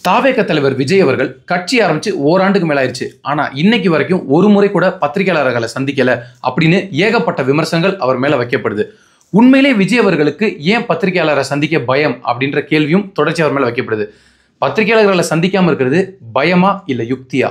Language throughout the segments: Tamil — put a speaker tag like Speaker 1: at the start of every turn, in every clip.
Speaker 1: தாவேக தலைவர் விஜய் அவர்கள் கட்சி ஆரம்பிச்சு ஓராண்டுக்கு மேல ஆயிடுச்சு. ஆனா இன்னைக்கு வரைக்கும் ஒரு முறை கூட பத்திரிகையாளர்களை சந்திக்கல அப்படின்னு ஏகப்பட்ட விமர்சனங்கள் அவர் மேல வைக்கப்படுது. உண்மையிலே விஜய் அவர்களுக்கு ஏன் பத்திரிகையாளரை சந்திக்க பயம் அப்படின்ற கேள்வியும் தொடர்ச்சி அவர் மேல வைக்கப்படுது. பத்திரிகையாளர்களை சந்திக்காம இருக்கிறது பயமா இல்ல யுக்தியா?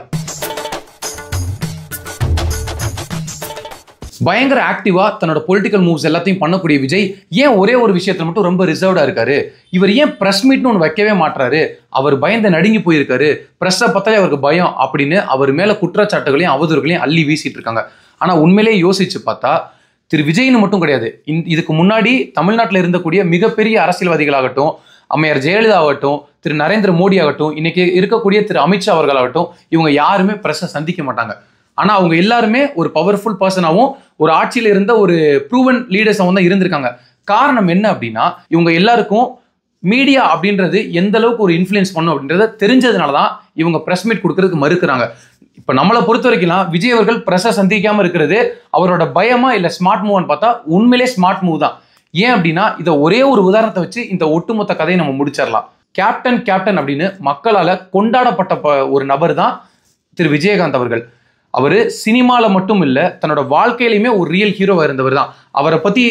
Speaker 1: பயங்கர ஆக்டிவா தன்னோட பொலிட்டிக்கல் மூவ்ஸ் எல்லாத்தையும் பண்ணக்கூடிய விஜய் ஏன் ஒரே ஒரு விஷயத்துல மட்டும் ரொம்ப ரிசர்வ்டா இருக்காரு? இவர் ஏன் பிரஸ் மீட்னு ஒன்று வைக்கவே மாட்டாரு? அவர் பயந்து நடுங்கி போயிருக்காரு, பிரஸ்ஸை பார்த்தாலே அவருக்கு பயம் அப்படின்னு அவர் மேல குற்றச்சாட்டுகளையும் அவதூறுகளையும் அள்ளி வீசிட்டு இருக்காங்க. ஆனா உண்மையிலேயே யோசிச்சு பார்த்தா திரு விஜய்னு மட்டும் கிடையாது, இதுக்கு முன்னாடி தமிழ்நாட்டில் இருந்தக்கூடிய மிகப்பெரிய அரசியல்வாதிகளாகட்டும், அம்மையார் ஜெயலலிதா ஆகட்டும், திரு நரேந்திர மோடி ஆகட்டும், இன்னைக்கு இருக்கக்கூடிய திரு அமித்ஷா அவர்களாகட்டும், இவங்க யாருமே பிரஸ்ஸை சந்திக்க மாட்டாங்க. ஆனா அவங்க எல்லாருமே ஒரு பவர்ஃபுல் பர்சனாகவும் ஒரு ஆட்சியில் இருந்த ஒரு ப்ரூவன் லீடர்ஸாகவும் தான் இருந்திருக்காங்க. காரணம் என்ன அப்படின்னா, இவங்க எல்லாருக்கும் மீடியா அப்படின்றது எந்த அளவுக்கு ஒரு இன்ஃப்ளூயன்ஸ் பண்ணும் அப்படின்றத தெரிஞ்சதுனால தான் இவங்க பிரஸ் மீட் கொடுக்கறதுக்கு மறுக்கிறாங்க. இப்போ நம்மளை பொறுத்த வரைக்கும் விஜய் அவர்கள் பிரஸ்ஸை சந்திக்காம இருக்கிறது அவரோட பயமா இல்லை ஸ்மார்ட் மூவ்னு பார்த்தா உண்மையிலே ஸ்மார்ட் மூவ் தான். ஏன் அப்படின்னா இதை ஒரே ஒரு உதாரணத்தை வச்சு இந்த ஒட்டுமொத்த கதையை நம்ம முடிச்சிடலாம். கேப்டன் கேப்டன் அப்படின்னு மக்களால் கொண்டாடப்பட்ட ஒரு நபர் தான் திரு விஜயகாந்த் அவர்கள். அவர் சினிமாவில் மட்டும் இல்லை, தன்னோட வாழ்க்கையிலையுமே ஒரு ரியல் ஹீரோவாக இருந்தவர் தான். அவரை பற்றி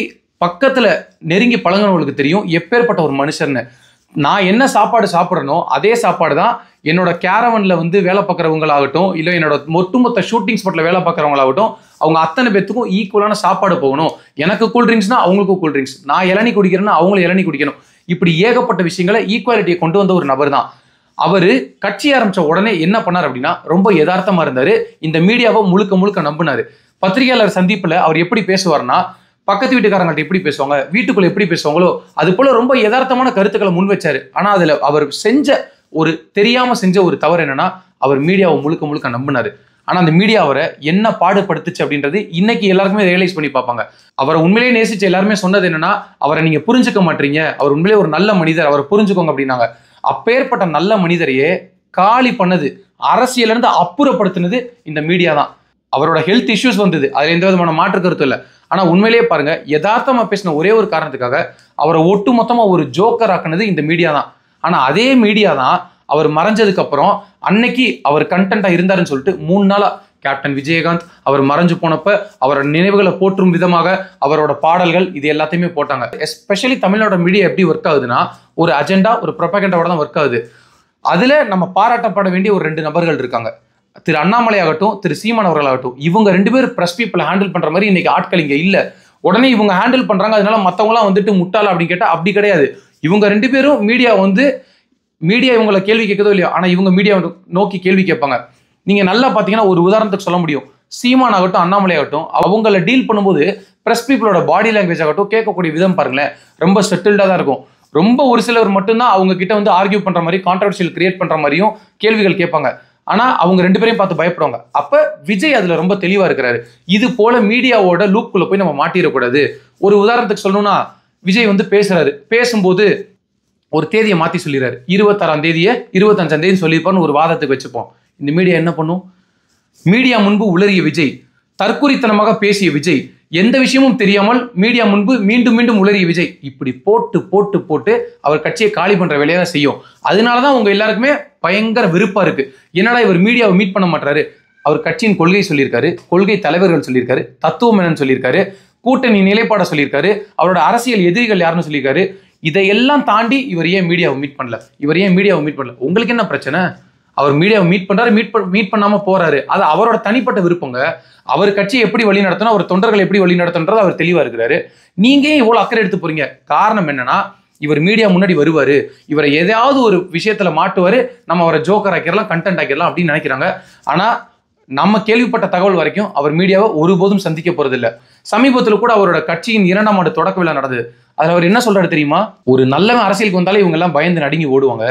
Speaker 1: பக்கத்தில் நெருங்கி பழகினவங்களுக்கு தெரியும் எப்பேற்பட்ட ஒரு மனுஷர்னு. நான் என்ன சாப்பாடு சாப்பிட்றனோ அதே சாப்பாடு தான் என்னோட கேரவனில் வேலை பார்க்குறவங்களாகட்டும், இல்லை என்னோட ஒட்டுமொத்த ஷூட்டிங் ஸ்பாட்டில் வேலை பார்க்குறவங்களாகட்டும், அவங்க அத்தனை பேத்துக்கும் ஈக்குவலான சாப்பாடு போகணும். எனக்கு கூல்ட்ரிங்க்ஸ்னா அவங்களுக்கும் கூல்ட்ரிங்க்ஸ், நான் இளநீ குடிக்கிறேன்னா அவங்களும் இளநீ குடிக்கணும். இப்படி ஏகப்பட்ட விஷயங்களை ஈக்குவாலிட்டியை கொண்டு வந்த ஒரு நபர் தான். அவர் கட்சி ஆரம்பிச்ச உடனே என்ன பண்ணார் அப்படின்னா ரொம்ப யதார்த்தமா இருந்தாரு. இந்த மீடியாவை முழுக்க முழுக்க நம்பினாரு. பத்திரிகையாளர் சந்திப்புல அவர் எப்படி பேசுவார்னா, பக்கத்து வீட்டுக்காரங்கள்ட்ட எப்படி பேசுவாங்க, வீட்டுக்குள்ள எப்படி பேசுவாங்களோ அது போல ரொம்ப யதார்த்தமான கருத்துக்களை முன் வச்சாரு. ஆனா அதுல அவர் தெரியாம செஞ்ச ஒரு தவறு என்னன்னா, அவர் மீடியாவை முழுக்க முழுக்க நம்பினாரு. ஆனா அந்த மீடியா அவரை என்ன பாடுபடுத்துச்சு அப்படின்றது இன்னைக்கு எல்லாருக்குமே ரியலைஸ் பண்ணி பார்ப்பாங்க. அவரை உண்மையிலேயே நேசிச்ச எல்லாருமே சொன்னது என்னன்னா, அவரை நீங்க புரிஞ்சுக்க மாட்டீங்க, அவர் உண்மையிலேயே ஒரு நல்ல மனிதர், அவரை புரிஞ்சுக்கோங்க அப்படின்னாங்க. அப்பேற்பட்ட நல்ல மனிதரையே காலி பண்ணது, அரசியல இருந்து அப்புறப்படுத்தினது இந்த மீடியா தான். அவரோட ஹெல்த் இஷ்யூஸ் வந்தது, அதுல எந்த விதமான மாற்று கருத்து இல்லை. ஆனா உண்மையிலேயே பாருங்க, யதார்த்தமா பேசின ஒரே ஒரு காரணத்துக்காக அவரை ஒட்டு மொத்தமா ஒரு ஜோக்கர் ஆக்குனது இந்த மீடியா தான். ஆனா அதே மீடியா தான் அவர் மறைஞ்சதுக்கு அப்புறம் அன்னைக்கு அவர் கண்டென்ட்டா இருந்தாருன்னு சொல்லிட்டு 3 நாளா கேப்டன் விஜயகாந்த் அவர் மறைஞ்சு போனப்ப அவரோட நினைவுகளை போற்றும் விதமாக அவரோட பாடல்கள் இது எல்லாத்தையுமே போட்டாங்க. எஸ்பெஷலி தமிழ்நாடு மீடியா எப்படி ஒர்க் ஆகுதுன்னா, ஒரு அஜெண்டா, ஒரு ப்ரொபகண்டாவோட தான் ஒர்க் ஆகுது. அதுல நம்ம பாராட்டப்பட வேண்டிய ஒரு 2 நபர்கள் இருக்காங்க. திரு அண்ணாமலை ஆகட்டும், திரு சீமான் அவர்கள் ஆகட்டும். இவங்க 2 பேரும் பிரஸ் பீப்புளை ஹேண்டில் பண்ற மாதிரி இன்னைக்கு ஆட்கள் இங்க இல்ல. உடனே இவங்க ஹேண்டில் பண்றாங்க, அதனால மத்தவங்களாம் முட்டாளா அப்படின்னு கேட்டா அப்படி கிடையாது. இவங்க 2 பேரும் மீடியா இவங்களை கேள்வி கேட்கதோ இல்லையோ, ஆனா இவங்க மீடியா நோக்கி கேள்வி கேட்பாங்க. நீங்க நல்லா பாத்தீங்கன்னா ஒரு உதாரணத்துக்கு சொல்ல முடியும். சீமான் ஆகட்டும், அண்ணாமலை ஆகட்டும், அவங்கள டீல் பண்ணும்போது பிரஸ் பீப்புளோட பாடி லாங்குவேஜ் ஆகட்டும், கேட்கக்கூடிய விதம் பாருங்களேன், ரொம்ப செட்டில்டா தான் இருக்கும். ரொம்ப ஒரு சிலர் மட்டும்தான் அவங்க கிட்ட ஆர்கியூ பண்ற மாதிரி, கான்ட்ரவர்ஷியல் கிரியேட் பண்ற மாதிரியும் கேள்விகள் கேட்பாங்க. ஆனா அவங்க 2 பேரையும் பார்த்து பயப்படுவாங்க. அப்ப விஜய் அதுல ரொம்ப தெளிவா இருக்கிறாரு. இது போல மீடியாவோட லூப்குள்ள போய் நம்ம மாட்டிடக்கூடாது. ஒரு உதாரணத்துக்கு சொல்லணும்னா, விஜய் பேசுறாரு, பேசும்போது ஒரு தேதியை மாத்தி சொல்லிடுறாரு. 26ஆம் தேதியை 25ஆம் தேதி சொல்லியிருப்பான்னு ஒரு வாதத்துக்கு வச்சுப்போம். இந்த மீடியா என்ன பண்ணும்? மீடியா முன்பு உளறிய விஜய், தற்குறித்தனமாக பேசிய விஜய், எந்த விஷயமும் தெரியாமல் மீடியா முன்பு மீண்டும் மீண்டும் உளறிய விஜய், இப்படி போட்டு போட்டு போட்டு அவர் கட்சியை காலி பண்ற வேலையை தான் செய்யும். அதனாலதான் உங்க எல்லாருக்குமே பயங்கர விருப்பா இருக்கு. என்னடா இவர் மீடியாவை மீட் பண்ண மாட்டாரு? அவர் கட்சியின் கொள்கை சொல்லியிருக்காரு, கொள்கை தலைவர்கள் சொல்லியிருக்காரு, தத்துவம் என்னன்னு சொல்லியிருக்காரு, கூட்டணி நிலைப்பாட சொல்லியிருக்காரு, அவரோட அரசியல் எதிரிகள் யாருன்னு சொல்லியிருக்காரு. இதையெல்லாம் தாண்டி இவர் ஏன் மீடியாவை மீட் பண்ணல? உங்களுக்கு என்ன பிரச்சனை? அவர் மீடியாவை மீட் பண்றாரு, மீட் பண்ணாம போறாரு. அது அவரோட தனிப்பட்ட விருப்பங்க. அவர் கட்சியை எப்படி வழி நடத்தணும், அவர் தொண்டர்கள் எப்படி வழி நடத்தணுன்றது அவர் தெளிவா இருக்கிறாரு. நீங்க இவ்வளவு அக்கறை எடுத்து போறீங்க. காரணம் என்னன்னா, இவர் மீடியா முன்னாடி வருவாரு, இவரை ஏதாவது ஒரு விஷயத்துல மாட்டுவாரு, நம்ம அவரை ஜோக்கர் ஆக்கிடலாம், கண்டென்ட் ஆக்கிடலாம் அப்படின்னு நினைக்கிறாங்க. ஆனா நம்ம கேள்விப்பட்ட தகவல் வரைக்கும் அவர் மீடியாவை ஒருபோதும் சந்திக்க போறதில்லை. சமீபத்தில் கூட அவரோட கட்சியின் 2ஆம் ஆண்டு தொடக்க விழா நடந்தது. அதுல அவர் என்ன சொல்றாரு தெரியுமா? ஒரு நல்லவன் அரசியலுக்கு வந்தாலே இவங்க எல்லாம் பயந்து நடுங்கி ஓடுவாங்க.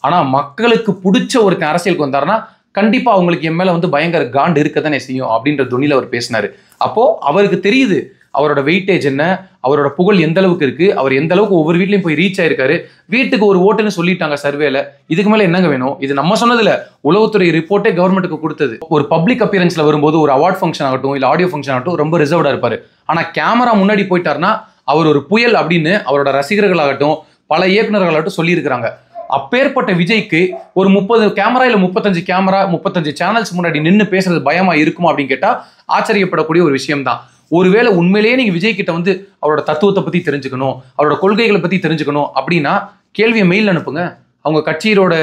Speaker 1: ஆனா மக்களுக்கு பிடிச்ச ஒருத்தன் அரசியலுக்கு வந்தாருன்னா கண்டிப்பா அவங்களுக்கு என் மேல பயங்கர காண்டு இருக்கதானே செய்யும் அப்படின்ற துணியில அவர் பேசினாரு. அப்போ அவருக்கு தெரியுது அவரோட வெயிட்டேஜ் என்ன, அவரோட புகழ் எந்த அளவுக்கு இருக்கு, அவர் எந்த அளவுக்கு ஒவ்வொரு வீட்லயும் போய் ரீச் ஆயிருக்காரு. வீட்டுக்கு ஒரு ஓட்டுன்னு சொல்லிட்டாங்க சர்வேல. இதுக்கு மேல என்னங்க வேணும்? இது நம்ம சொன்னதுல உளவுத்துறை ரிப்போர்ட்டே கவர்மெண்ட்டுக்கு கொடுத்தது. ஒரு பப்ளிக் அப்பியரன்ஸ்ல வரும்போது, ஒரு அவார்ட் ஃபங்க்ஷன் ஆகட்டும், இல்ல ஆடியோ ஃபங்க்ஷன் ஆகட்டும், ரொம்ப ரிசர்வ்டா இருப்பாரு. ஆனா கேமரா முன்னாடி போயிட்டாருன்னா அவர் ஒரு புயல் அப்படின்னு அவரோட ரசிகர்களாகட்டும், பல இயக்குநர்களாகட்டும் சொல்லியிருக்கிறாங்க. அப்பேற்பட்ட விஜய்க்கு ஒரு 30 கேமரா இல்ல 35 கேமரா 35 சேனல்ஸ் முன்னாடி நின்று பேசுறது பயமா இருக்குமா அப்படின்னு கேட்டா ஆச்சரியப்படக்கூடிய ஒரு விஷயம் தான். ஒருவேளை உண்மையிலேயே நீங்க விஜய் கிட்ட வந்து அவரோட தத்துவத்தை பத்தி தெரிஞ்சுக்கணும், அவரோட கொள்கைகளை பத்தி தெரிஞ்சுக்கணும் அப்படின்னா கேள்வியை மெயில் அனுப்புங்க. அவங்க கட்சியோட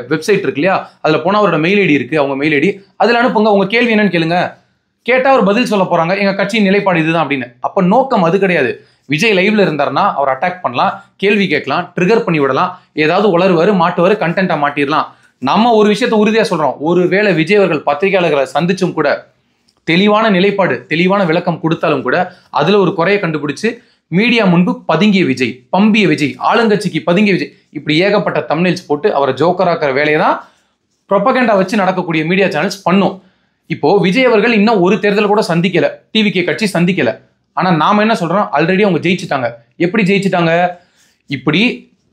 Speaker 1: வெப்சைட் இருக்கு இல்லையா, அதுல போனா அவரோட மெயில் ஐடி இருக்கு, அவங்க மெயில் ஐடி, அதுல அனுப்புங்க. உங்க கேள்வி என்னன்னு கேளுங்க. கேட்டா அவர் பதில் சொல்ல போறாங்க, எங்க கட்சியின் நிலைப்பாடு இதுதான் அப்படின்னு. அப்ப நோக்கம் அது கிடையாது. விஜய் லைவ்ல இருந்தாருன்னா அவர் அட்டாக் பண்ணலாம், கேள்வி கேட்கலாம், ட்ரிகர் பண்ணி விடலாம், ஏதாவது உளறுவாரு, மாட்டுவாரு, கண்டென்ட்டா மாட்டிடலாம். நம்ம ஒரு விஷயத்த உறுதியா சொல்றோம், ஒருவேளை விஜய் அவர்கள் பத்திரிகையாளர்களை சந்திச்சும் கூட தெளிவான நிலைப்பாடு, தெளிவான விளக்கம் கொடுத்தாலும் கூட அதுல ஒரு குறையை கண்டுபிடிச்சு மீடியா முன்பு பதுங்கிய விஜய், பம்பிய விஜய், ஆளுங்கட்சிக்கு பதுங்கிய விஜய், இப்படி ஏகப்பட்ட தம்ப்நெயில்ஸ் போட்டு அவரை ஜோக்கராக்கிற வேலையை தான் ப்ரொபகண்டா வச்சு நடக்கக்கூடிய மீடியா சேனல்ஸ் பண்ணும். இப்போ விஜய் அவர்கள் இன்னும் ஒரு தேர்தல் கூட சந்திக்கல, டிவிகே கட்சி சந்திக்கல. ஆனா நாம என்ன சொல்றோம், ஆல்ரெடி அவங்க ஜெயிச்சுட்டாங்க. எப்படி ஜெயிச்சுட்டாங்க? இப்படி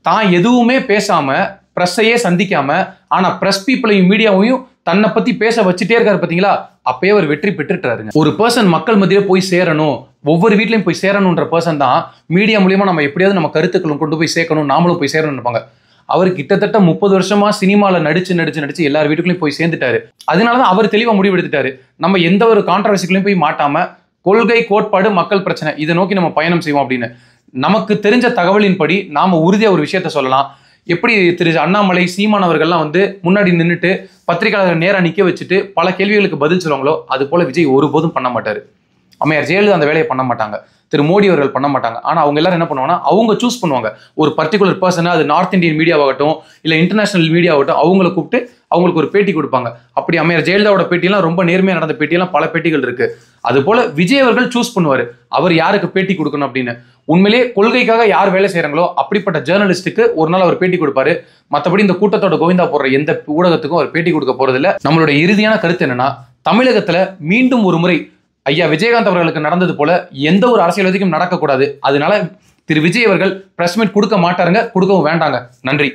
Speaker 1: தான் எதுவுமே பேசாம பிரஸ்ஸையே சந்திக்காம ஆனா பிரஸ் பீப்புளையும் மீடியாவையும் தன்னை பத்தி பேச வச்சுட்டே இருக்காரு பாத்தீங்களா, அப்பயே அவர் வெற்றி பெற்றுட்டாருங்க. ஒரு பர்சன் மக்கள் மத்தியில போய் சேரணும், ஒவ்வொரு வீட்லயும் போய் சேரணும்ன்ற பர்சன் தான் மீடியா மூலியமா நம்ம எப்படியாவது நம்ம கருத்துக்களும் கொண்டு போய் சேர்க்கணும், நாமளும் போய் சேரணும்னு நினைப்பாங்க. அவர் கிட்டத்தட்ட 30 வருஷமா சினிமால நடிச்சு எல்லார் வீட்டுக்குள்ளயும் போய் சேர்ந்துட்டாரு. அதனாலதான் அவர் தெளிவா முடிவெடுத்துட்டாரு, நம்ம எந்த ஒரு கான்ட்ரவர்சிகளையும் போய் மாட்டாம கொள்கை, கோட்பாடு, மக்கள் பிரச்சனை இதை நோக்கி நம்ம பயணம் செய்வோம் அப்படின்னு. நமக்கு தெரிஞ்ச தகவலின்படி நாம உறுதியா ஒரு விஷயத்த சொல்லலாம். எப்படி திரு அண்ணாமலை, சீமான் அவர்கள்லாம் வந்து முன்னாடி நின்றுட்டு பத்திரிகையாளர்கள் நேரா நிக்க வச்சுட்டு பல கேள்விகளுக்கு பதில் சொல்லுவாங்களோ அது போல விஜய் ஒருபோதும் பண்ண மாட்டாரு. அம்மையார் ஜெயலலிதா அந்த வேலையை பண்ண மாட்டாங்க, திரு மோடி அவர்கள் பண்ண மாட்டாங்க. ஆனா அவங்க எல்லாரும் என்ன பண்ணுவாங்கன்னா, அவங்க சூஸ் பண்ணுவாங்க ஒரு பர்டிகுலர் பர்சனை, அது நார்த் இந்தியன் மீடியாவாகட்டும் இல்ல இன்டர்நேஷனல் மீடியாவாகட்டும், அவங்களை கூப்பிட்டு அவங்களுக்கு ஒரு பேட்டி கொடுப்பாங்க. அப்படி அம்மையார் ஜெயலலிதாவோட பேட்டியெல்லாம் ரொம்ப நேர்மையா நடந்த பேட்டியெல்லாம் பல பேட்டிகள் இருக்கு. அது போல விஜய் அவர்கள் சூஸ் பண்ணுவாரு அவர் யாருக்கு பேட்டி கொடுக்கணும் அப்படின்னு. உண்மையிலேயே கொள்கைக்காக யார் வேலை செய்யறாங்களோ அப்படிப்பட்ட ஜேர்னலிஸ்டுக்கு ஒரு நாள் அவர் பேட்டி கொடுப்பாரு. மற்றபடி இந்த கூட்டத்தோட கோவிந்தா போடுற எந்த ஊடகத்துக்கும் அவர் பேட்டி கொடுக்க போறது இல்லை. நம்மளுடைய இறுதியான கருத்து என்னன்னா, தமிழகத்துல மீண்டும் ஒரு முறை ஐயா விஜயகாந்த் அவர்களுக்கு நடந்தது போல எந்த ஒரு அரசியல்வாதிக்கும் நடக்கக்கூடாது. அதனால திரு விஜய் அவர்கள் பிரஸ் மீட் கொடுக்க மாட்டாருங்க, கொடுக்கவும் வேண்டாங்க. நன்றி.